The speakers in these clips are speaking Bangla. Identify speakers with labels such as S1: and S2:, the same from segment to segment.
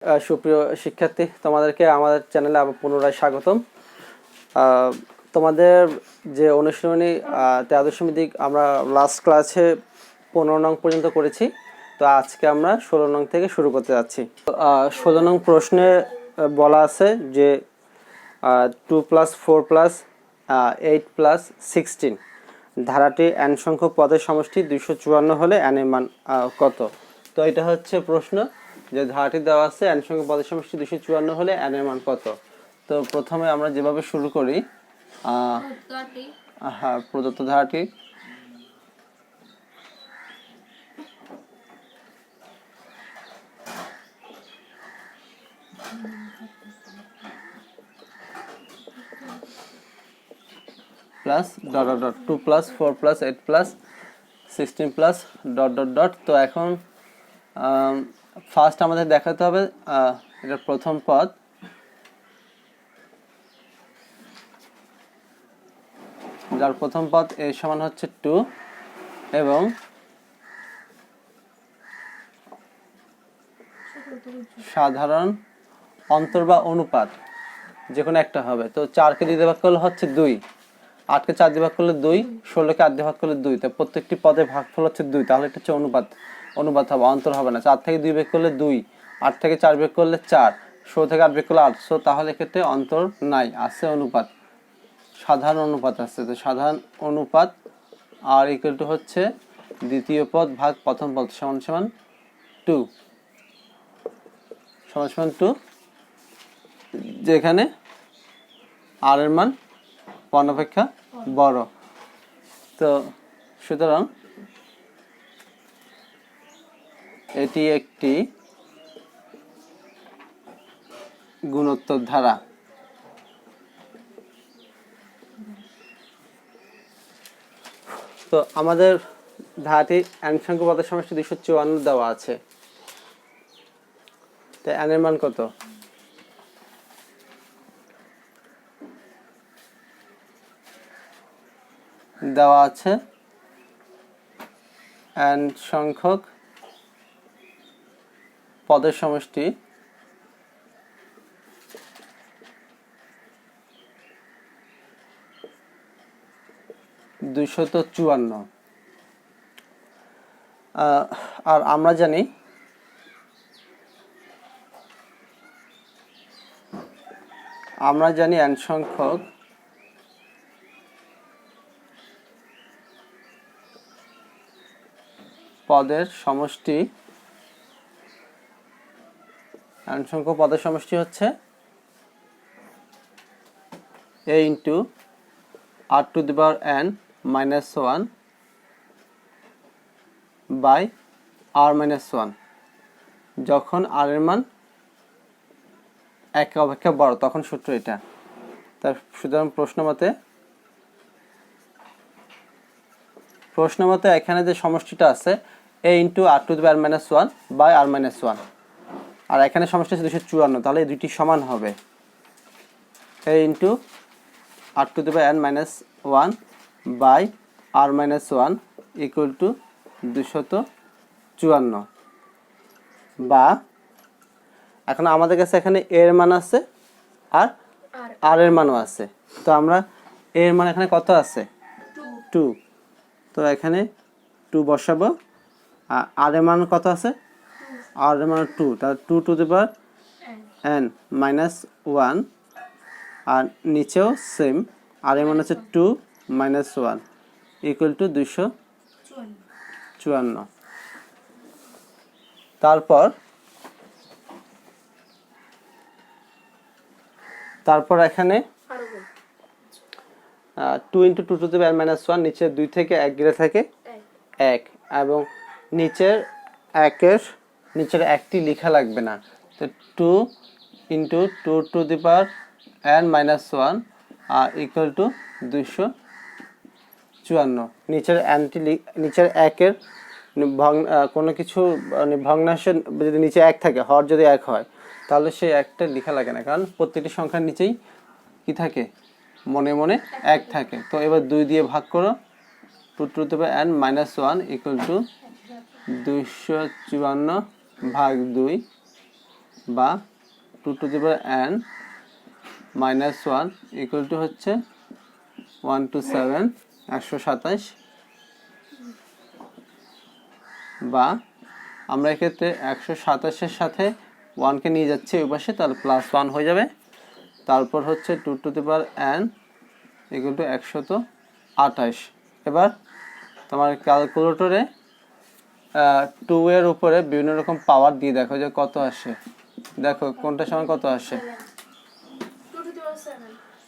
S1: সুপ্রিয় শিক্ষার্থী, তোমাদেরকে আমাদের চ্যানেলে আবার পুনরায় স্বাগতম। তোমাদের যে অনুশীলনী 13.দিক আমরা লাস্ট ক্লাসে 15 নং পর্যন্ত করেছি। তো আজকে আমরা 16 নং থেকে শুরু করতে যাচ্ছি। 16 নং প্রশ্নে বলা আছে যে 2 + 4 + 8 + 16 ধারাটি n সংখ্যক পদের সমষ্টি 254 হলে n এর মান কত? তো এটা হচ্ছে প্রশ্ন যে ধারাটি দেওয়া আছে n সংখ্যক পদের সমষ্টি 254 হলে n এর মান কত। তো প্রথমে আমরা যেভাবে শুরু করি, প্রদত্ত ধারাটি plus dot dot dot 2 + 4 + 8 + 16 plus dot dot dot. তো এখন ফার্স্ট আমাদের দেখাতে হবে এটা প্রথম পদ, যার প্রথম পদ a সমান হচ্ছে 2 এবং সাধারণ অন্তর বা অনুপাত যে কোনো একটা হবে। তো 4কে 2 দিয়ে ভাগ করলে হচ্ছে 2, 8কে 4 দিয়ে ভাগ করলে 2, 16কে 8 দিয়ে ভাগ করলে 2। তো প্রত্যেকটি পদের ভাগফল হচ্ছে 2, তাহলে এটা হচ্ছে অনুপাত হবে, অন্তর হবে না। 4 থেকে 2 বিয়োগ করলে 2, 8 থেকে 4 বিয়োগ করলে 4, 16 থেকে 8 বিয়োগ করলে 8। তাহলে এক্ষেত্রে অন্তর নাই, আছে অনুপাত, সাধারণ অনুপাত আছে। তো সাধারণ অনুপাত আর ইকুয়াল টু হচ্ছে দ্বিতীয় পদ ভাগ প্রথম পদ সমান সমান 2 সমান সমান 2, যেখানে আর এর মান 1 অপেক্ষা বড়। তো সুতরাং এটি একটি গুণোত্তর ধারা। তো আমাদের ধারাটি n সংখ্যক পদের সমষ্টি 254 দেওয়া আছে। তো n এর মান কত? দেওয়া আছে n সংখ্যক পদের সমষ্টি 254। আর আমরা জানি n সংখ্যক পদের সমষ্টি হচ্ছে a × r⁻n - 1 বাই r-1। যখন r এর মান 1 অপেক্ষা বড় তখন সূত্র এটা। তার সুতরাং প্রশ্ন মতে এখানে যে সমষ্টিটা আছে a × r⁻n - 1 বাই r-1, আর এখানে সমষ্টি আছে 254, তাহলে এই দুইটি সমান হবে। a × r⁻n - 1 by r-1 equal to 254। বা এখন আমাদের কাছে এখানে a এর মান আছে আর r এর মানও আছে। তো আমরা a এর মান এখানে কত আছে? 2। তো এখানে 2 বসাবো। আর r এর মান কত আছে? r এর মান 2, তাহলে 2⁻n - 1, আর নিচেও সেম, r এর মান হচ্ছে 2 - 1 ইকুয়াল টু 254। তারপর এখানে 2 × 2⁻n - 1, নিচে 2 থেকে 1 গেলে থাকে 1, এবং নিচের 1টি লেখা লাগবে না। তো 2 × 2⁻n - 1 ইকুয়াল টু 254। নিচের 1-এর কোনো কিছু ভগ্নাংশের যদি নিচে 1 থাকে, হর যদি 1 হয়, তাহলে সেই 1টা লেখা লাগে না, কারণ প্রত্যেকটি সংখ্যার নিচেই কি থাকে? মনে মনে 1 থাকে। তো এবার 2 দিয়ে ভাগ করো, 2⁻n - 1 ইকুয়াল টু 254 ভাগ 2 বা 2n -1 ইকুয়াল টু হচ্ছে 127 127 বা আমরা এক্ষেত্রে 127-এর সাথে 1কে নিয়ে যাচ্ছি ওই পাশে, তাহলে +1 হয়ে যাবে। তারপর হচ্ছে 2n ইকুয়াল টু 128। এবার তোমার ক্যালকুলেটরে 2 এর উপরে বিভিন্ন রকম পাওয়ার দিয়ে দেখো যে কত আসে। দেখো কোনটা সমান কত আসে,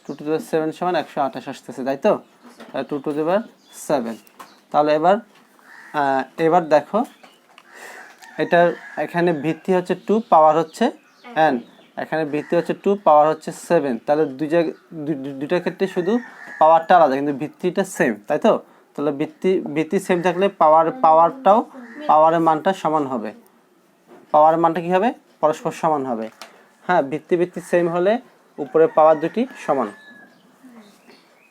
S1: 2 টু দি পাওয়ার 7 সমান 128 আসতেছে, তাই তো? 2 টু দি পাওয়ার 7। তাহলে এবার দেখো এটার এখানে ভিত্তি হচ্ছে 2, পাওয়ার হচ্ছে n, এখানে ভিত্তি হচ্ছে 2, পাওয়ার হচ্ছে 7। তাহলে দুইটার ক্ষেত্রে শুধু পাওয়ারটা আলাদা কিন্তু ভিত্তিটা সেম, তাই তো? তাহলে ভিত্তি সেম থাকলে পাওয়ারের মানটা সমান হবে। পাওয়ারের মানটা কি হবে? পরস্পর সমান হবে। হ্যাঁ, ভিত্তি সেম হলে উপরে পাওয়ার দুটি সমান,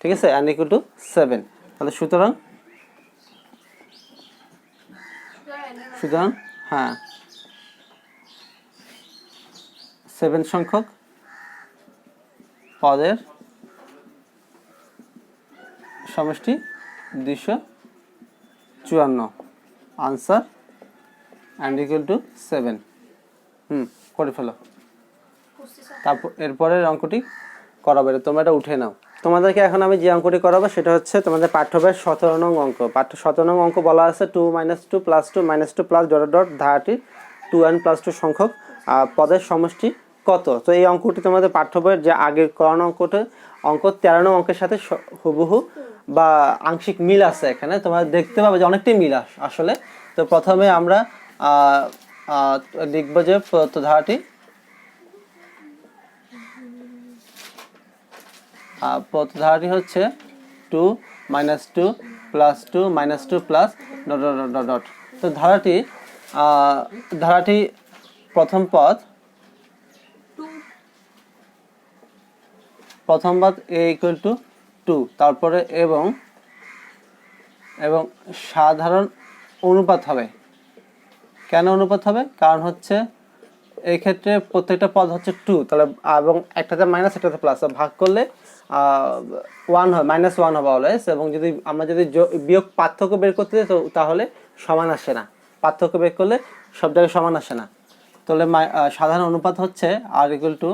S1: ঠিক আছে? n equal two 7। তাহলে সুতরাং হ্যাঁ 7 সংখ্যক পদের সমষ্টি 254। Answer n equal two 7। করে ফেলো। তারপর এরপরের অঙ্কটি করাবে, তোমরা এটা উঠে নাও। তোমাদেরকে এখন আমি যে অঙ্কটি করাবো সেটা হচ্ছে তোমাদের পাঠ্যবইয়ের 17 নং অঙ্ক। 17 নং অঙ্ক বলা আছে 2 - 2 + 2 - 2 প্লাস ধারাটি 2n + 2 সংখ্যক পদের সমষ্টি কত। তো এই অঙ্কটি তোমাদের পাঠ্যবইয়ের যে আগের করানো অঙ্ক 13 নং অঙ্কের সাথে হুবহু বা আংশিক মিল আছে। এখানে তোমরা দেখতে পাবে যে অনেকটাই মিল আসলে। তো প্রথমে আমরা লিখব যে প্রদত্ত ধারাটি হচ্ছে 2 - 2 + 2 - 2 প্লাস ডট। তো ধারাটি প্রথম পদ a ইকুয়াল টু 2, তারপরে এবং সাধারণ অনুপাত হবে। কেন অনুপাত হবে? কারণ হচ্ছে এই ক্ষেত্রে প্রত্যেকটা পদ হচ্ছে 2, তাহলে এবং একটাতে মাইনাস একটাতে প্লাস, ভাগ করলে 1 হয়, -1 হবে অলওয়েজ। এবং আমরা যদি বিয়োগ পার্থক্য বের করতে যাই তাহলে সমান আসে না, পার্থক্য বের করলে সব জায়গায় সমান আসে না। তাহলে সাধারণ অনুপাত হচ্ছে r ইকুয়াল টু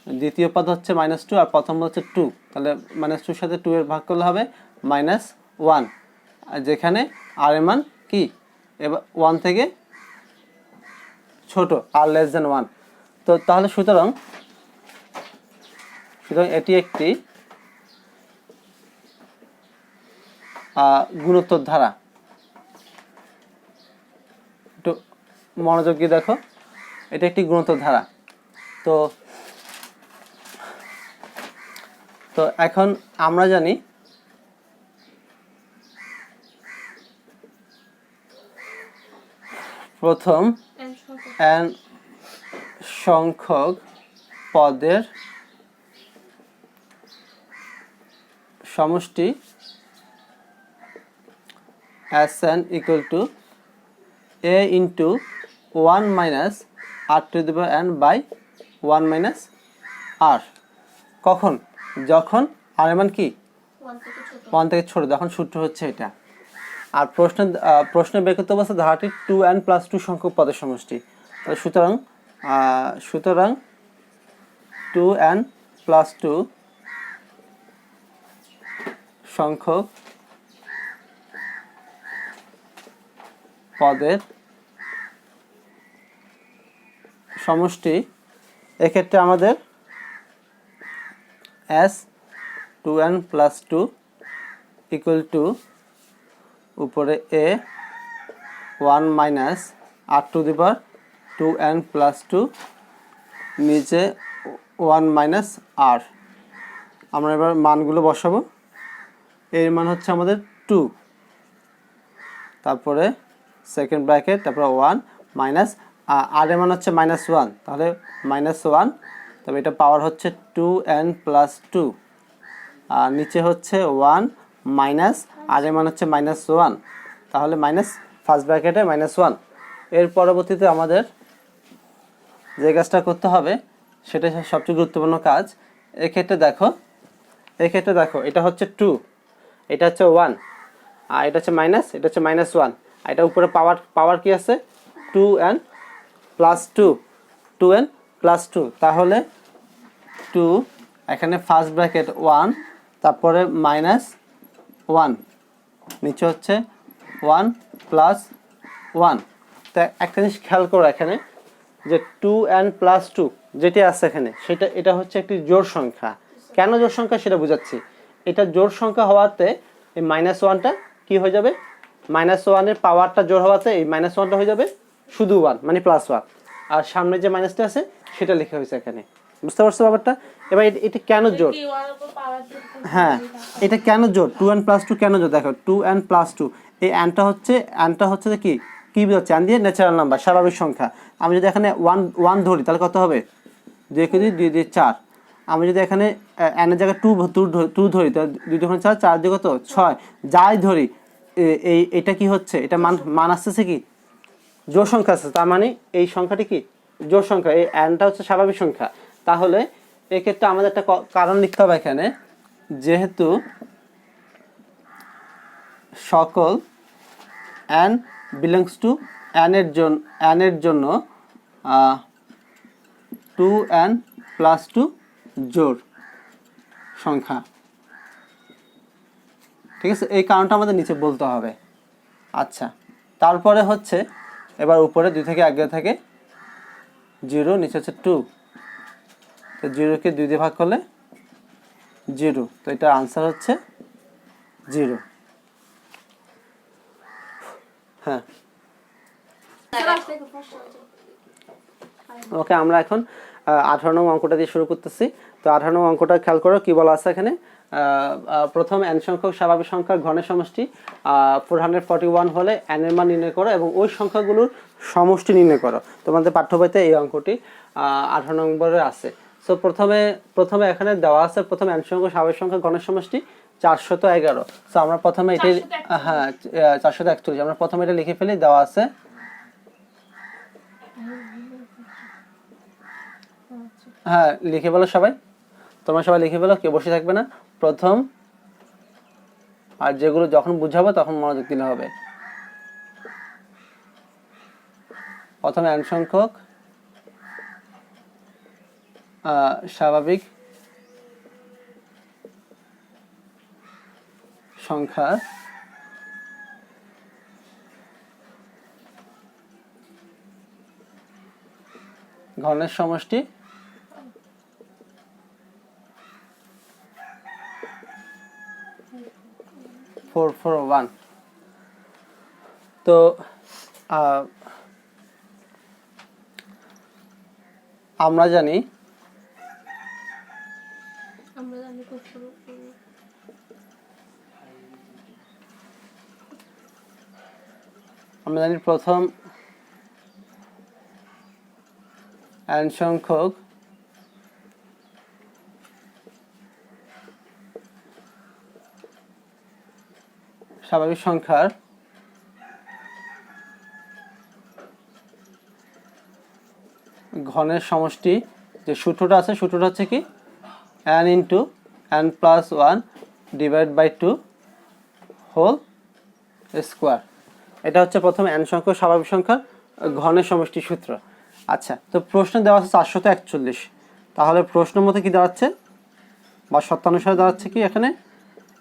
S1: দ্বিতীয় পদ হচ্ছে -2 আর প্রথম পদ হচ্ছে 2, তাহলে -2 সাথে 2 এর ভাগ করলে হবে -1, যেখানে r এর মান কি এবার 1 থেকে ছোট, r লেস দেন 1। তো তাহলে সুতরাং এটি একটি গুণোত্তর ধারা। একটু মনোযোগ দিয়ে দেখো, এটা একটি গুণোত্তর ধারা। তো এখন আমরা জানি প্রথম n সংখ্যক পদের সমষ্টি Sn equal to a into 1 minus r to the power n by 1 minus r। কখন? যখন r এর মান কি 1 থেকে ছোট, যখন সূত্র হচ্ছে এটা। আর প্রশ্নে বের করতে বলছে ধারাটি 2n + 2 সংখ্যক পদের সমষ্টি। সুতরাং 2n + 2 সংখ্যক পদের সমষ্টি, এক্ষেত্রে আমাদের s 2n + 2 ইকুয়াল টু উপরে a 1 minus r to the power 2n + 2 নিচে 1 মাইনাস r। আমরা এবার মানগুলো বসাবো। এর মান হচ্ছে আমাদের 2, তারপরে সেকেন্ড ব্র্যাকেট, তারপরে 1 মাইনাস r এর মান হচ্ছে -1, তাহলে -1, তবে এটা পাওয়ার হচ্ছে 2n + 2, আর নিচে হচ্ছে 1 মাইনাস r এর মান হচ্ছে -1, তাহলে মাইনাস ফার্স্ট ব্র্যাকেটে -1। এর পরবর্তীতে আমাদের যে কাজটা করতে হবে সেটা সবচেয়ে গুরুত্বপূর্ণ কাজ। এক্ষেত্রে দেখো এটা হচ্ছে 2, এটা হচ্ছে 1, আর এটা হচ্ছে মাইনাস, এটা হচ্ছে -1, আর এটা উপরে পাওয়ার কি আছে 2n + 2, 2n + 2, তাহলে 2 এখানে ফার্স্ট ব্র্যাকেট 1, তারপরে -1, নিচে হচ্ছে 1 + 1। তা একটা জিনিস খেয়াল করো এখানে যে 2n + 2 যেটি আছে এখানে এটা হচ্ছে একটি জোড় সংখ্যা। কেন জোড় সংখ্যা সেটা বুঝাচ্ছি। এটা জোড় সংখ্যা হওয়াতে এই -1টা কি হয়ে যাবে, -1 এর পাওয়ারটা জোড় হওয়াতে এই -1টা হয়ে যাবে শুধু 1 মানে +1, আর সামনে যে মাইনাসটা আছে সেটা লেখা হয়েছে এখানে। বুঝতে পারছো ব্যাপারটা? এবার এটা কেন জোড়, হ্যাঁ এটা কেন জোড় 2n + 2 কেন জোড়, দেখো 2n + 2, এই nটা হচ্ছে যে কি বোঝাচ্ছে, n দিয়ে ন্যাচারাল নাম্বার স্বাভাবিক সংখ্যা। আমি যদি এখানে 1 ধরি তাহলে কত হবে, 2 × 2 = 4। আমি যদি এখানে n এর জায়গায় 2 ধরি তাহলে 2 × 4 4 দিয়ে কত 6, যাই ধরি এটা কি হচ্ছে, এটা মান আসতেছে কি জোড় সংখ্যা আছে, তার মানে এই সংখ্যাটি কি জোড় সংখ্যা, এই nটা হচ্ছে স্বাভাবিক সংখ্যা। তাহলে এক্ষেত্রে আমাদের একটা কারণ লিখতে হবে এখানে, যেহেতু সকল n belongs to n এর জন্য 2n + 2 জোড় সংখ্যা, ঠিক আছে, এই কারণটা আমাদের নিচে বলতে হবে। আচ্ছা, তারপরে হচ্ছে এবার উপরে 2 থেকে আগে থাকে 0, নিচে হচ্ছে 2, তো 0-কে 2 দিয়ে ভাগ করলে 0, তো এটা আনসার হচ্ছে 0। হ্যাঁ ওকে, আমরা এখন 18 নং অঙ্কটা দিয়ে শুরু করতেছি। তো 18 নং অঙ্কটা খেয়াল করো কি বলা আছে এখানে। প্রথম n সংখ্যক স্বাভাবিক সংখ্যার ঘনের সমষ্টি 441 হলে n এর মান নির্ণয় করো এবং ওই সংখ্যাগুলোর সমষ্টি নির্ণয় করো। তোমাদের পাঠ্য বইতে এই অঙ্কটি 18 নম্বরে আছে। সো প্রথমে এখানে দেওয়া আছে প্রথম n সংখ্যক স্বাভাবিক সংখ্যার ঘনের সমষ্টি 411। সো আমরা প্রথমে এটাই, হ্যাঁ 441, আমরা প্রথমে এটা লিখে ফেলি, দেওয়া আছে। হ্যাঁ লিখে বলো সবাই, তোমরা সবাই লিখে ফেলো, কেউ বসে থাকবে না। প্রথম, আর যেগুলো যখন বুঝাবো তখন মনোযোগ দিলে হবে। প্রথমে n সংখ্যক স্বাভাবিক সংখ্যা ঘনের সমষ্টি 441। তো আমরা জানি প্রথম n সংখ্যক স্বাভাবিক সংখ্যার ঘনের সমষ্টি, যে সূত্রটা আছে সূত্রটা হচ্ছে কি n × n + 1 / 2 হোল স্কোয়ার। এটা হচ্ছে প্রথম n সংখ্যক স্বাভাবিক সংখ্যার ঘনের সমষ্টি সূত্র। আচ্ছা, তো প্রশ্ন দেওয়া আছে 441, তাহলে প্রশ্ন মতে কি দাঁড়াচ্ছে বা শর্তানুসারে দাঁড়াচ্ছে কি এখানে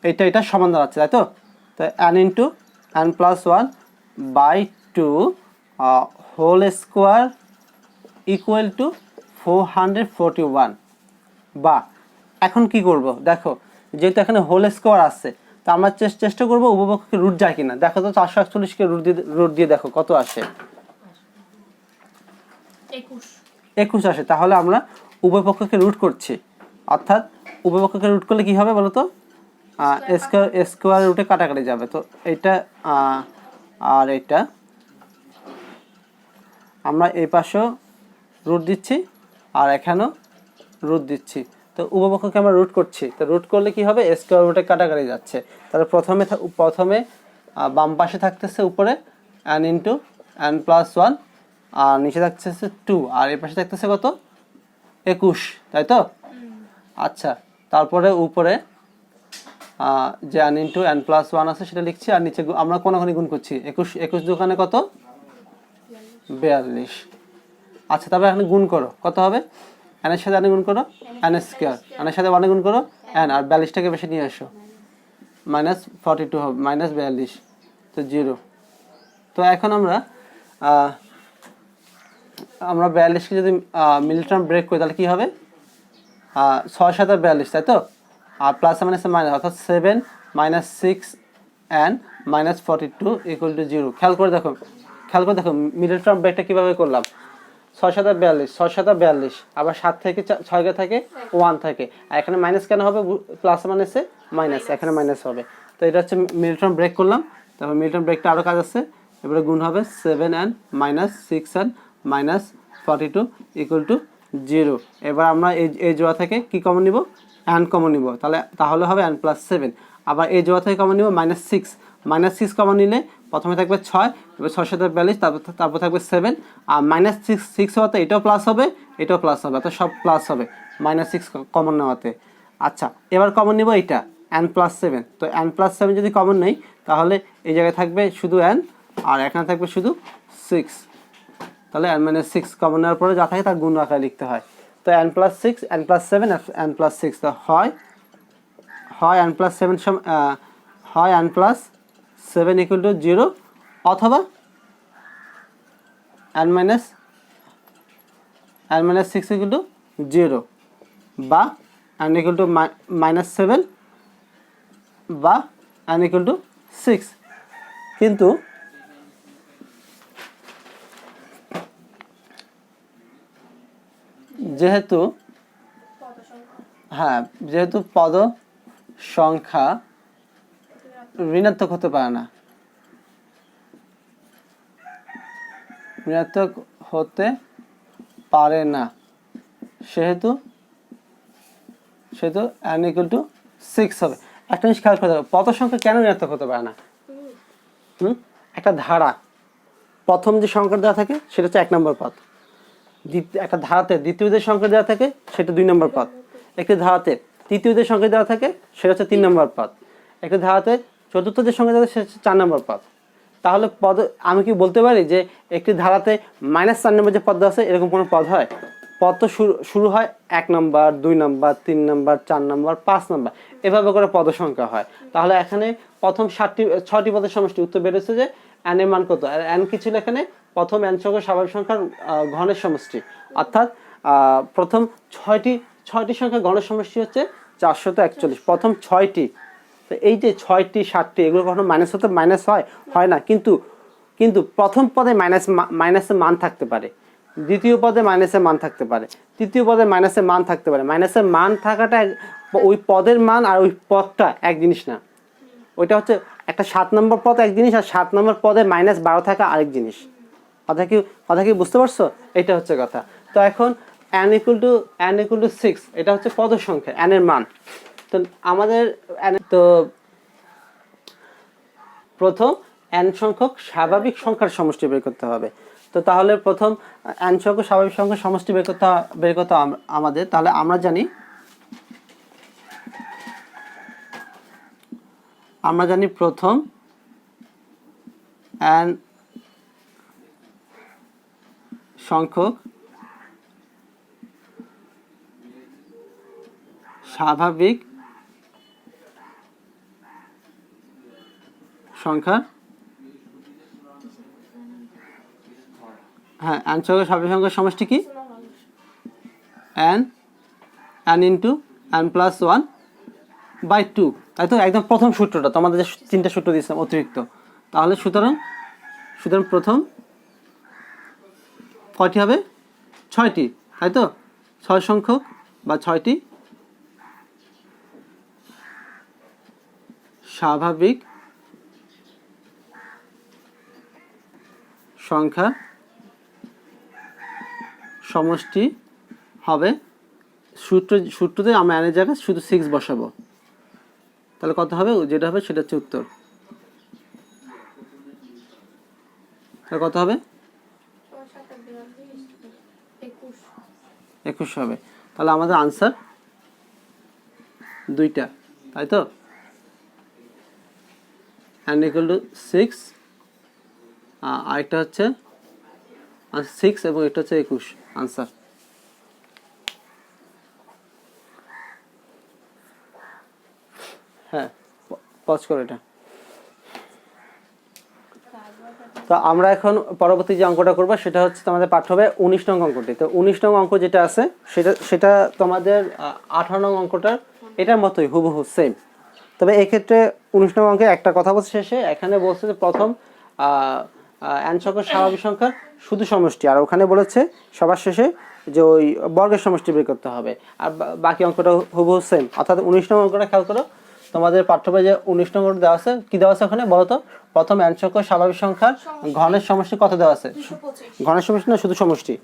S1: এটা সমান দাঁড়াচ্ছে, তাই তো। তো n × n + 1 / 2 হোল স্কোয়ার = 441। বা এখন কি করব, দেখো যেহেতু এখানে হোল স্কোয়ার আছে, তো আমরা চেষ্টা করব উপপক্ষকে রুট যায় কিনা। দেখো তো 441কে রুট দিয়ে দেখো কত আসে, 21 আসে। তাহলে আমরা উপপক্ষকে রুট করছি, অর্থাৎ উপপক্ষকে রুট করলে কি হবে বলো তো, স্কোয়ার রুটে কাটাকাটি যাবে। তো এটা আর এটা আমরা এই পাশেও রুট দিচ্ছি আর এখানেও রুট দিচ্ছি, তো উপপক্ষকে আমরা রুট করছি। তো রুট করলে কি হবে, স্কোয়ার রুটে কাটাকাটি যাচ্ছে। তাহলে প্রথমে বাম পাশে থাকতেছে উপরে n × n + 1 আর নিচে থাকতেছে 2 আর এই পাশে থাকতেছে কত 21 তাই তো আচ্ছা তারপরে উপরে যে n ইন্টু n প্লাস 1 আছে সেটা লিখছি আর নিচে আমরা কোনাকুনি গুণ করছি 21 দোকানে কত 42 আচ্ছা তারপরে এখানে গুণ করো কত হবে n এর সাথে n গুণ করো n স্কয়ার n এর সাথে 1 গুণ করো n আর 42টাকে বেশি নিয়ে আসো -42 হবে -42 তো 0 তো এখন আমরা 42 কে যদি মিডল টার্ম ব্রেক করি তাহলে কি হবে 6 7 42 তাই তো আর প্লাস মাইনাসে মাইনাস অর্থাৎ 7 6 and -42 = 0 খেয়াল করে দেখো মিডল টার্ম ব্রেকটা কিভাবে করলাম 6 7 42 6 7 42 আবার 7 থেকে 6 কে থাকে 1 থাকে আর এখানে মাইনাস কেন হবে প্লাস মাইনাসে মাইনাস এখানে মাইনাস হবে তো এটা হচ্ছে মিডল টার্ম ব্রেক করলাম তারপর মিডল টার্ম ব্রেকটা আরো কাজ আছে এবারে গুণ হবে 7 and -6 and -42 = 0 এবার আমরা এই জোড়া থেকে কি কমন নিব n কমন নিব তাহলে হবে n + 7 আবার এই জোড়া থেকে কমন নিব -6 কমন নিলে প্রথমে থাকবে 6 এবার 6 7 42 তারপর থাকবে 7 আর -6 হওয়াতে এটাও প্লাস হবে এটাও প্লাস হবে অর্থাৎ সব প্লাস হবে -6 কমন নেওয়াতে আচ্ছা এবার কমন নিব এটা n + 7 তো n + 7 যদি কমন নেই তাহলে এই জায়গায় থাকবে শুধু n আর এখানে থাকবে শুধু 6 তাহলে n - 6 কমন নেওয়ার পরে যা থাকে তার গুণ আকারে লিখতে হয় তো n + 6 n + 7 n + 6 তো হয় n + 7 হয় n + 7 = 0 অথবা n - 6 = 0 বা n = -7 বা n = 6 কিন্তু যেহেতু পদ সংখ্যা ঋণাত্মক হতে পারে না সেহেতু n = 6 হবে একটা জিনিস খেয়াল করতে হবে পদ সংখ্যা কেন ঋণাত্মক হতে পারে না একটা ধারা প্রথম যে সংখ্যা দেওয়া থাকে সেটা হচ্ছে 1 নম্বর পদ একটা ধারাতে দ্বিতীয় যে সংখ্যা দেওয়া থাকে সেটা 2 নম্বর পদ একটি ধারাতে তৃতীয় যে সংখ্যা দেওয়া থাকে সেটা হচ্ছে 3 নম্বর পদ একটি ধারাতে চতুর্থ যে সংখ্যা দেওয়া থাকে সেটা হচ্ছে 4 নম্বর পদ তাহলে পদ আমি কি বলতে পারি যে একটি ধারাতে -4 নম্বর যে পদ আছে এরকম কোনো পদ হয় পদ তো শুরু হয় 1 নম্বর 2 নম্বর 3 নম্বর 4 নম্বর 5 নম্বর এভাবে করে পদ সংখ্যা হয় তাহলে এখানে প্রথম 6টি পদের সমষ্টি উত্তর বেরোচ্ছে যে n এর মান কত আর n কি ছিল এখানে প্রথম n সংখ্যা স্বাভাবিক সংখ্যার ঘনের সমষ্টি অর্থাৎ প্রথম 6টি সংখ্যা ঘনের সমষ্টি হচ্ছে 441 প্রথম 6টি তো এই যে 6টি 7টি এগুলো কখনো মাইনাস হতে মাইনাস হয় না কিন্তু প্রথম পদে মাইনাসের মান থাকতে পারে দ্বিতীয় পদে মাইনাসের মান থাকতে পারে তৃতীয় পদে মাইনাসের মান থাকতে পারে মাইনাসের মান থাকাটা ওই পদের মান আর ওই পদটা এক জিনিস না ওইটা হচ্ছে একটা 7 নম্বর পদ এক জিনিস আর 7 নম্বর পদে -12 থাকা আরেক জিনিস কথা কি বুঝতে পারছো এটা হচ্ছে কথা তো এখন n = 6 এটা হচ্ছে পদ সংখ্যা n এর মান তো আমাদের তো প্রথম n সংখ্যক স্বাভাবিক সংখ্যার সমষ্টি বের করতে হবে তো তাহলে প্রথম n সংখ্যক স্বাভাবিক সংখ্যার সমষ্টি বের করতে আমাদের তাহলে আমরা জানি প্রথম n সংখ্যক স্বাভাবিক সংখ্যার n সংখ্যক স্বাভাবিক সংখ্যার সমষ্টি কি n * n + 1/2 তাই তো একদম প্রথম সূত্রটা তোমাদের যে 3টা সূত্র দিয়েছিলাম অতিরিক্ত তাহলে সুতরাং প্রথম কয়টি হবে 6টি তাই তো 6 সংখ্যক বা 6টি স্বাভাবিক সংখ্যা সমষ্টি হবে সূত্রতে আমরা n এর জায়গায় শুধু 6 বসাবো তাহলে কত হবে যেটা হবে সেটা হচ্ছে উত্তর তাহলে কত হবে 21 হবে। তাহলে আমাদের আনসার দুইটা, তাই তো, n ইকুয়াল টু 6, আরেকটা হচ্ছে 6 এবং এটা হচ্ছে 21 আনসার। হ্যাঁ, পজ করো এটা। তো আমরা এখন পরবর্তী যে অঙ্কটা করবো সেটা হচ্ছে তোমাদের পাঠ হবে 19 নং অঙ্কটি। তো 19 নং অঙ্ক যেটা আছে সেটা তোমাদের 18 নং অঙ্কটার এটার মতোই হুবহু সেম। তবে এক্ষেত্রে 19 নং অঙ্কে একটা কথা বলছে শেষে, এখানে বলছে যে প্রথম n সংখ্যার স্বাভাবিক সংখ্যার শুধু সমষ্টি, আর ওখানে বলেছে সবার শেষে যে ওই বর্গের সমষ্টি বের করতে হবে। আর বাকি অঙ্কটা হুবহু সেম। অর্থাৎ 19 নং অঙ্কটা খেয়াল করো, তোমাদের পাঠ্যবই যে 19 নং অঙ্ক দেওয়া আছে, কি দেওয়া আছে ওখানে বলো তো? প্রথম n সংখ্যার স্বাভাবিক সংখ্যার ঘনের সমষ্টি কত দেওয়া আছে? ঘনের সমষ্টি না শুধু সমষ্টি?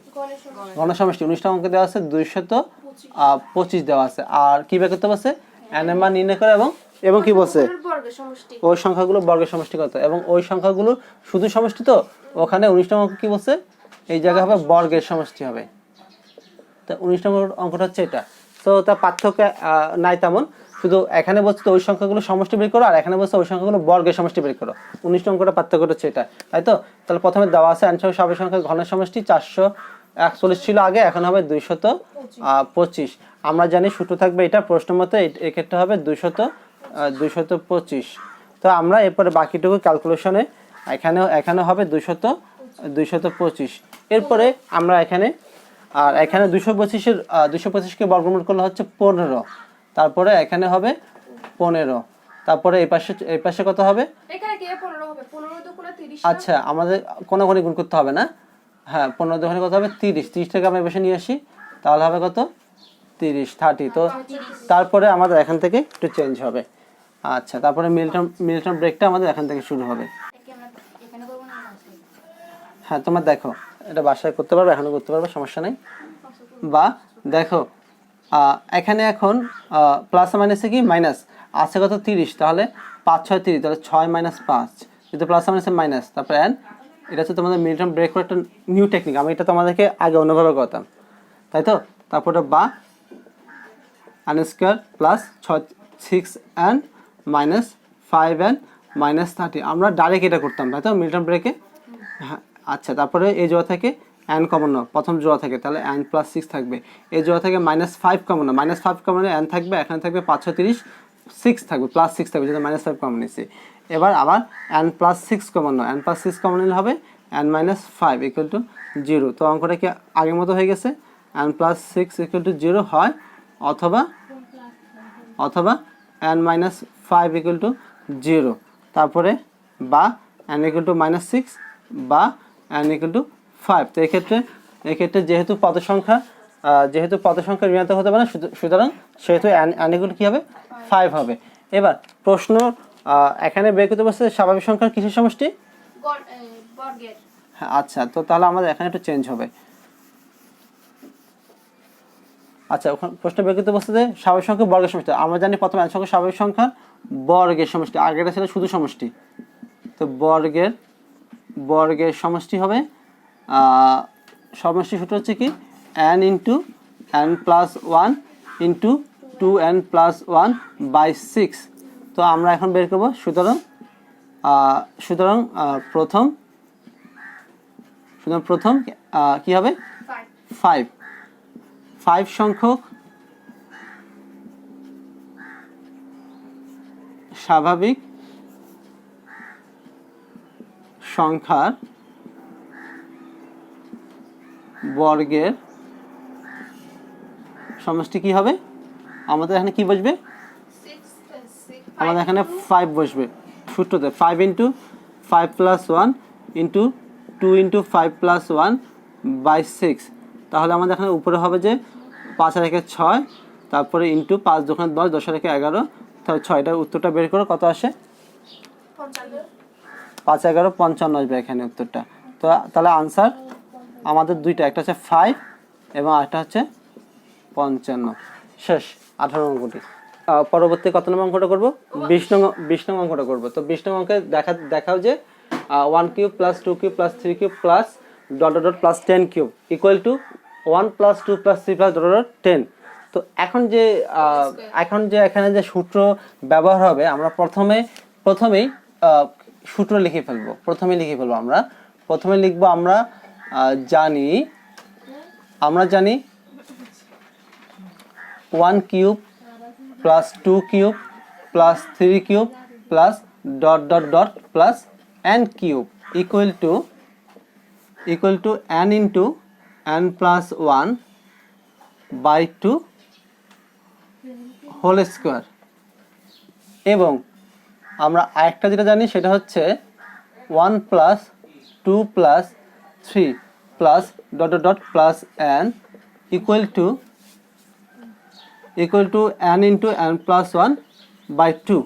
S1: ঘনের সমষ্টি 19 নং অঙ্কে দেওয়া আছে 225 দেওয়া আছে। আর কি বের করতে বলছে? n এর মান নির্ণয় করে এবং কি বলছে? ওই সংখ্যাগুলো বর্গের সমষ্টি কত, এবং ওই সংখ্যাগুলো শুধু সমষ্টি। তো ওখানে 19 নং অঙ্ক কি বলছে? এই জায়গায় হবে বর্গের সমষ্টি হবে। তো 19 নং অঙ্কটা হচ্ছে এটা। তো তার পার্থক্য নাই তেমন, শুধু এখানে বলছে তো ওই সংখ্যাগুলো সমষ্টি বের করো, আর এখানে বলছে ওই সংখ্যাগুলো বর্গের সমষ্টি বের করো। 19 নং অঙ্কটা পার্থক্যটা হচ্ছে এটা, তাই তো। তাহলে প্রথমে দেওয়া আছে n সংখ্যার স্বাভাবিক সংখ্যার ঘনের সমষ্টি 441 ছিল আগে, এখন হবে 225। আমরা জানি সূত্র থাকবে এটা প্রশ্ন মতে, এক্ষেত্রে হবে 225। তো আমরা এরপরে বাকিটুকু ক্যালকুলেশনে এখানে হবে 225। এরপরে আমরা এখানে 225কে বর্গমূল করলে হচ্ছে 15, তারপরে এখানে হবে 15, তারপরে এই পাশে কত হবে?
S2: এখানে কি 15 হবে? 15 দুগুণে 30।
S1: আচ্ছা, আমাদের কোনাকুনি গুণ করতে হবে না। হ্যাঁ, 15 দুগুণে কত হবে? 30 থেকে আমরা বেশি নিয়ে আসি, তাহলে হবে কত? 30। তো তারপরে আমাদের এখান থেকে একটু চেঞ্জ হবে। আচ্ছা, তারপরে মিল্টন ব্রেকটা আমাদের এখান থেকে শুরু হবে। হ্যাঁ, তোমরা দেখো এটা বাসায় করতে পারবে, এখনো করতে পারবে, সমস্যা নেই। বা দেখো এখানে এখন প্লাস মাইনাসে কি মাইনাস আছে কত? 30, তাহলে 5 6 30, তাহলে 6 - 5, যেহেতু প্লাস মাইনাসে মাইনাস, তারপরে n। এটা হচ্ছে তোমাদের মিল্টন ব্রেক করার একটা নিউ টেকনিক, আমি এটা তোমাদেরকে আগে অন্যভাবে করতাম, তাই তো। তারপরে বা n square plus 6n minus 5n minus 30, আমরা ডাইরেক্ট এটা করতাম, তাই তো মিল্টন ব্রেকে। হ্যাঁ, আচ্ছা, তারপরে এই জোড়া থেকে n কমন নাও, প্রথম জোড়া থেকে, তাহলে n + 6 থাকবে। এই জোড়া থেকে -5 কমন নাও, -5 কমন n থাকবে, এখানে থাকবে 5 6 30, 6 থাকবে, +6 থাকবে, যেটা -5 কমন নিয়েছি। এবার আবার n + 6 কমন নাও, n + 6 কমন নিলে হবে n - 5 = 0। তো অঙ্কটা কি আগের মতো হয়ে গেছে? n + 6 = 0 হয়, অথবা n - 5 = 0। তারপরে বা n = -6 বা n = 5। তো এক্ষেত্রে যেহেতু পদ সংখ্যা ঋণাত্মক হতে পারে, সুতরাং সেহেতু n = কি হবে? 5 হবে। এবার প্রশ্ন এখানে বের করতে বলছে স্বাভাবিক সংখ্যার কিসের সমষ্টি?
S2: বর্গের।
S1: হ্যাঁ, আচ্ছা, তো তাহলে আমাদের এখানে একটু চেঞ্জ হবে। আচ্ছা, ওখানে প্রশ্ন বের করতে বলছে যে স্বাভাবিক সংখ্যা বর্গের সমষ্টি। আমরা জানি প্রথম n সংখ্যা স্বাভাবিক সংখ্যা বর্গের সমষ্টি, আগেটা ছিল শুধু সমষ্টি। তো বর্গের সমষ্টি হবে, সমষ্টি সূত্র হচ্ছে কি n × n + 1 × 2n + 1 / 6। তো আমরা এখন বের করব, সুতরাং প্রথম কি হবে? 5 সংখ্যক স্বাভাবিক সংখ্যার বর্গের সমষ্টি কি হবে? আমাদের এখানে কি বসবে? আমাদের এখানে 5 বসবে সূত্রতে। 5 × 5 + 1 × 2 × 5 + 1 / 6। তাহলে আমাদের এখানে উপরে হবে যে 5 আর 1 6, তারপরে ইন্টু 5 × 10, 10 আর 1 11, তাহলে 6। এটার উত্তরটা বের করো, কত আসে? 5 11 55 আসবে এখানে উত্তরটা। তো তাহলে আনসার আমাদের দুইটা, একটা হচ্ছে 5 এবং আরেকটা হচ্ছে 55। শেষ 18 অঙ্কটি। পরবর্তী কত নম্বর অঙ্কটা করবো? 20 নং অঙ্কটা করবো। তো 20 নং অঙ্কে দেখাও যে 1³ + 2³ + 3³ + ... + 10³ = 1 plus 2 plus 3 plus dot dot 10। তো এখন যে এখানে যে সূত্র ব্যবহার হবে, আমরা প্রথমেই সূত্র লিখে ফেলবো। আমরা প্রথমে লিখবো, আমরা জানি 1 cube plus 2 cube plus 3 cube plus dot dot dot plus n cube equal to n into n plus 1 by 2 whole square. এবং আমরা আরেকটা যেটা জানি সেটা হচ্ছে 1 plus 2 plus 3 plus dot dot dot plus n equal to n into n plus 1 by 2।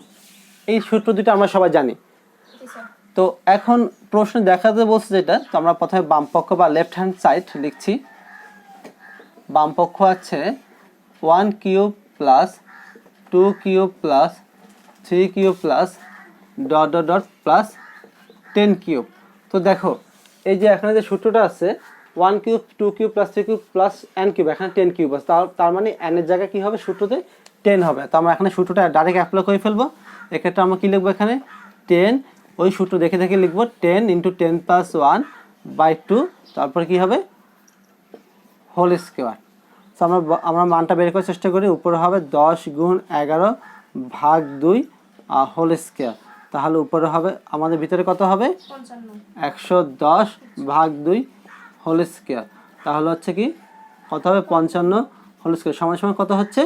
S1: এই সূত্র দুটো আমরা সবাই জানি। তো এখন প্রশ্ন দেখাতে বলছে যেটা, তো আমরা প্রথমে বাম পক্ষ বা লেফট হ্যান্ড সাইড লিখছি। বাম পক্ষ আছে 1 cube plus 2 cube plus 3 cube plus dot dot dot plus 10 cube. তো দেখো এই যে এখানে যে সূত্রটা আছে 1 cube 2 cube plus 3 cube plus n cube, এখানে 10 কিউব আছে, তার মানে n এর জায়গায় কি হবে, সূত্রতে 10 হবে। তো আমরা এখানে সূত্রটা ডাইরেক্ট অ্যাপ্লাই করে ফেলবো। এক্ষেত্রে আমরা কি লিখবো, এখানে 10, ওই সূত্র দেখে দেখে লিখবো 10 ইন্টু 10 প্লাস 1 বাই 2, তারপর কি হবে হোল স্কোয়ার। তো আমরা মানটা বের করার চেষ্টা করি। উপরে হবে 10 গুণ 11 ভাগ 2 হোল স্কোয়ার। তাহলে উপরে হবে, আমাদের ভিতরে কত হবে 110 ভাগ 2 হোল স্কোয়ার। তাহলে হচ্ছে কি কত হবে 55 হোল স্কোয়ার সমান সমান কত হচ্ছে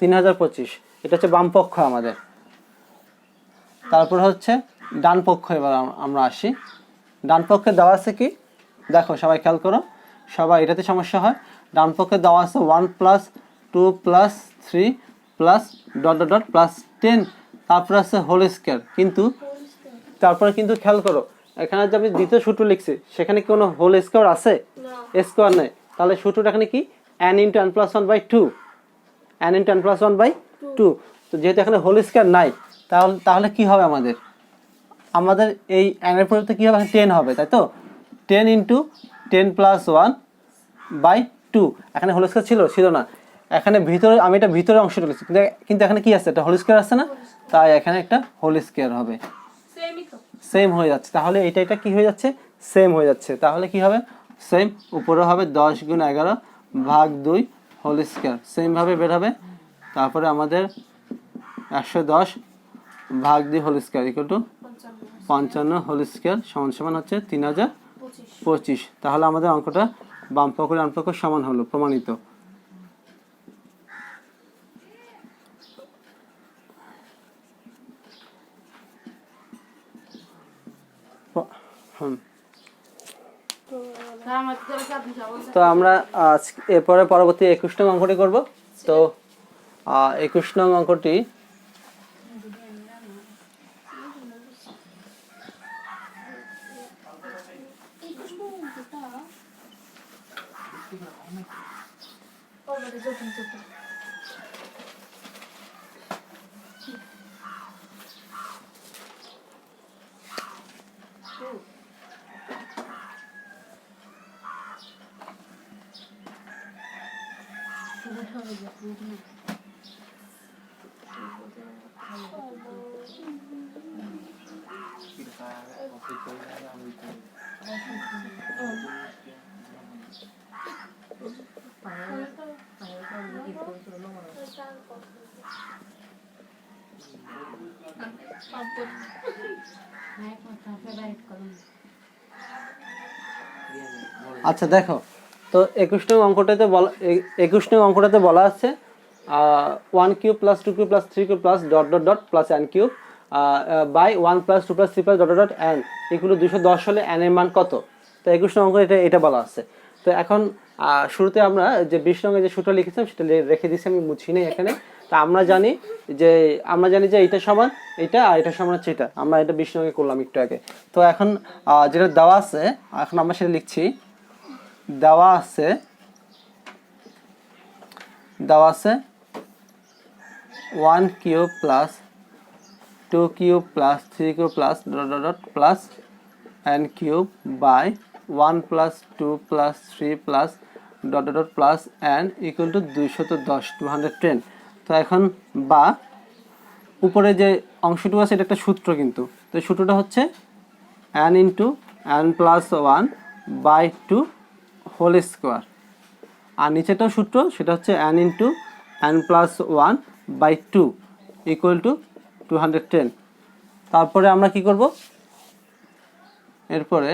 S1: 3025। এটা হচ্ছে বাম পক্ষ আমাদের। তারপর হচ্ছে ডান পক্ষ। এবার আমরা আসি, ডান পক্ষে দেওয়া আছে কি, দেখো সবাই খেয়াল করো, সবাই এটাতে সমস্যা হয়। ডান পক্ষে দেওয়া আছে 1 plus 2 plus 3 plus dot dot dot plus 10, তারপর আছে হোল স্কোয়ার। তারপরে কিন্তু খেয়াল করো, এখানে যে আমি দ্বিতীয় সূত্র লিখছি সেখানে কি কোনো হোল স্কোয়ার আছে, স্কোয়ার নেই। তাহলে সূত্রটা এখানে কি n into n plus 1 by 2, n into n plus 1 by 2। তো যেহেতু এখানে হোল স্কোয়ার নাই, তাহলে কি হবে আমাদের এই n এর পরিবর্তে কি হবে 10 হবে, তাই তো 10 ইন্টু 10 প্লাস 1 বাই 2। এখানে হোল স্কোয়ার ছিল না, এখানে ভিতরে আমি এটা ভিতরে অংশটা লিখছি, কিন্তু এখানে কি আছে, এটা হোল স্কোয়ার আছে না, তাই এখানে একটা হোল স্কোয়ার হবে, সেম হয়ে যাচ্ছে। তাহলে এটা কি হয়ে যাচ্ছে, সেম হয়ে যাচ্ছে। তাহলে কি হবে সেম, উপরে হবে 10 গুণ 11 ভাগ 2 হোল স্কোয়ার, সেম ভাবে বের হবে। তারপরে আমাদের 110 ভাগ 2 whole square equal to 55 whole square সমান সমান হচ্ছে 3025। তাহলে আমাদের অঙ্কটা বাম পক্ষ ডান পক্ষ সমান হলো, প্রমাণিত। তো আমরা এরপরে পরবর্তী 21 নং অঙ্কটি করব। তো 21 নং অঙ্কটি আচ্ছা দেখো, তো 21 নং অঙ্কটাতে বলা আছে 1 cube plus 2 cube plus 3 cube plus dot dot dot plus n cube by 1 plus 2 plus 3 plus dot dot n এগুলো 210 হলে n এর মান কত। তো 21 নং অঙ্ক এটা বলা আছে। তো এখন শুরুতে আমরা যে 20 নং যে সূত্র লিখেছিলাম সেটা রেখে দিয়েছি, আমি মুছি নেই এখানে। তা আমরা জানি যে এটা সমান এটা আর এটা সমান হচ্ছে এটা, আমরা এটা 20 নং করলাম একটু আগে। তো এখন যেটা দেওয়া আছে, এখন আমরা সেটা লিখছি। দেওয়া আছে 1 cube plus 2 cube plus 3 cube plus dot dot dot plus n cube by 1 plus 2 plus 3 plus dot dot dot plus n equal to 210 210। তো এখন বা উপরে যে অংশটুকু আছে এটা একটা সূত্র, কিন্তু তো এই সূত্রটা হচ্ছে n into n plus 1 by 2 whole square, আর নিচেটাও সূত্র, সেটা হচ্ছে n into n plus 1 by 2 equal to 210। তারপরে আমরা কি করব, এরপরে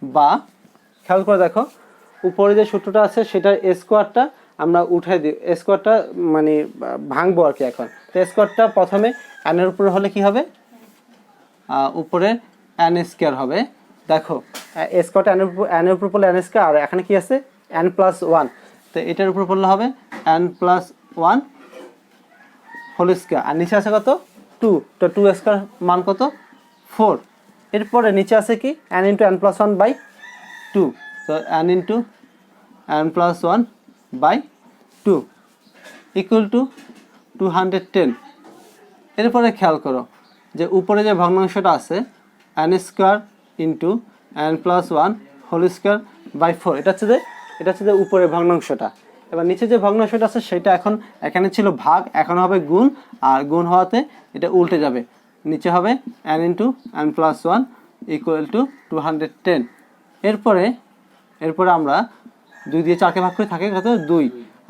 S1: বা খেয়াল করে দেখো উপরে যে সূত্রটা আছে সেটার স্কোয়ারটা আমরা উঠাই দিই, স্কোয়ারটা মানে ভাঙবো আর কি। এখন তো স্কোয়ারটা প্রথমে n এর উপরে হলে কি হবে, উপরে n স্কোয়ার হবে। দেখো স্কোয়ারটা n এর উপর পড়লে n স্কোয়ার, আর এখানে কি আছে n প্লাস 1, তো এটার উপর পড়লে হবে n প্লাস 1 হোল স্কোয়ার, আর নিচে আছে কত 2, তো 2 স্কোয়ার মান কত 4। এরপরে নিচে আছে কি n into n plus 1 by 2, তো n into n plus 1 by 2 equal to 210। এরপরে খেয়াল করো যে উপরে যে ভগ্নাংশটা আছে n square into n plus 1 whole square by 4, এটা হচ্ছে যে উপরে ভগ্নাংশটা। এবার নিচে যে ভগ্নাংশটা আছে সেটা এখন এখানে ছিল ভাগ, এখন হবে গুণ, আর গুণ হওয়াতে এটা উল্টে যাবে, নিচে হবে n into n plus 1 equal to 210। এরপরে আমরা 2 দিয়ে 4কে ভাগ করে থাকে কত 2।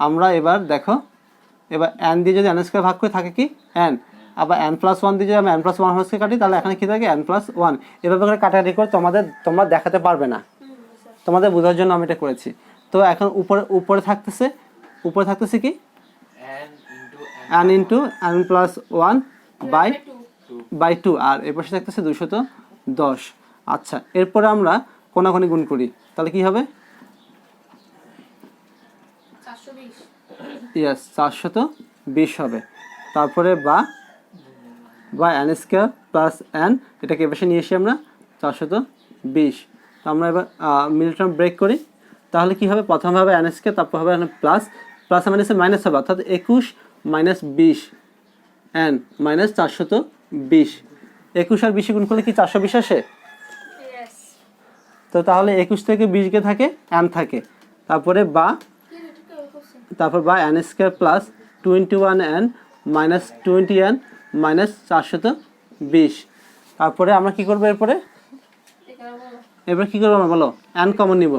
S1: আমরা এবার দেখো, এবার n দিয়ে যদি n স্কোয়ার ভাগ করে থাকে কি n, আবার n প্লাস 1 দিয়ে যদি আমি n প্লাস 1 হোল স্কোয়ার কাটি, তাহলে এখানে কি থাকে n প্লাস 1। এভাবে করে কাটাকাটি করে তোমরা দেখাতে পারবে না, তোমাদের বোঝার জন্য আমি এটা করেছি। তো এখন উপরে থাকতেছে কি n into n plus 1 by 2, আর এর পাশে থাকতেছে 210। আচ্ছা, এরপরে আমরা কোনাকুনি গুণ করি, তাহলে কি হবে
S2: 420।
S1: ইয়েস 420 হবে। তারপরে বা n স্কোয়ার প্লাস n, এটাকে এপাশে নিয়ে এসে আমরা 420। তো আমরা এবার মিডল টার্ম ব্রেক করি, তাহলে কি হবে প্রথমে হবে n স্কোয়ার, তারপর হবে প্লাস মাইনাসে মাইনাস হবে, অর্থাৎ 21 মাইনাস 20 n মাইনাস 420। 21 আর 20 গুণ করলে কি 420 আসে? তো তাহলে 21 থেকে 20 কে থাকে n থাকে, তারপরে বা n square plus 21n minus 20n minus 420। তারপরে আমরা কি করবো, এরপরে কি করবো আমরা বলো, n কমন নিব,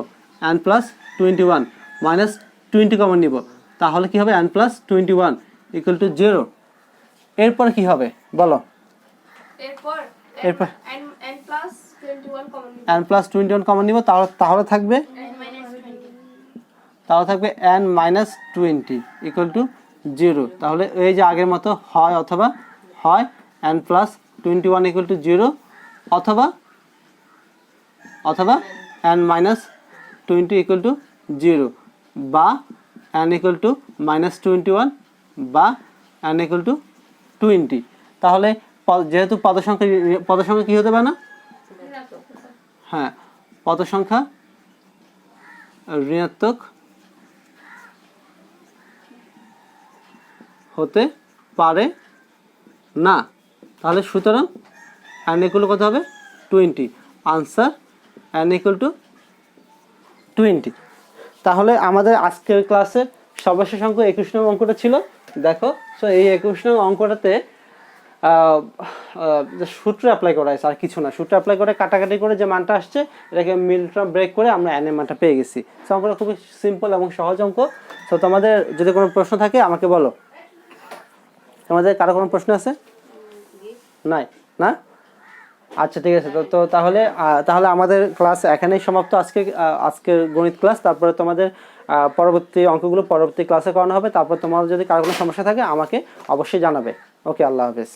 S1: n প্লাস 21 মাইনাস 20 কমন নিব, তাহলে কি হবে n প্লাস 21 ইকুয়াল টু 0। এরপর কি হবে বলো, এরপর n প্লাস 21 কমন নিব, তাহলে থাকবে n মাইনাস 20 ইকুয়াল টু 0। তাহলে এই যে আগের মতো হয়, অথবা হয় n প্লাস 21 ইকুয়াল টু 0, অথবা n মাইনাস 20 ইকুয়াল টু 0, বা n ইকুয়াল টু মাইনাস 21 বা n ইকুয়াল টু 20। তাহলে যেহেতু পদ সংখ্যা কি হতে পারে না, হ্যাঁ পদ সংখ্যা ঋণাত্মক হতে পারে না। তাহলে সুতরাং n ইকুয়াল কত হবে 20, আনসার n ইকুয়াল টু 20। তাহলে আমাদের আজকের ক্লাসের সর্বশেষ অঙ্ক 21 নং অঙ্কটা ছিল। দেখো, সো এই 21 নং অঙ্কটাতে সূত্র অ্যাপ্লাই করা হয়েছে, আর কিছু না। সূত্র অ্যাপ্লাই করে কাটাকাটি করে যে মানটা আসছে এটাকে মিডল টার্ম ব্রেক করে আমরা n এর মানটা পেয়ে গেছি। সো অঙ্কটা খুবই সিম্পল এবং সহজ অঙ্ক। সো তোমাদের যদি কোনো প্রশ্ন থাকে আমাকে বলো। তোমাদের কারো কোনো প্রশ্ন আছে? নাই না? আচ্ছা ঠিক আছে। তো তাহলে আমাদের ক্লাস এখানেই সমাপ্ত, আজকের গণিত ক্লাস। তারপরে তোমাদের পরবর্তী অঙ্কগুলো পরবর্তী ক্লাসে করানো হবে। তারপর তোমার যদি কারো কোনো সমস্যা থাকে আমাকে অবশ্যই জানাবে। ওকে, আল্লাহ হাফেজ।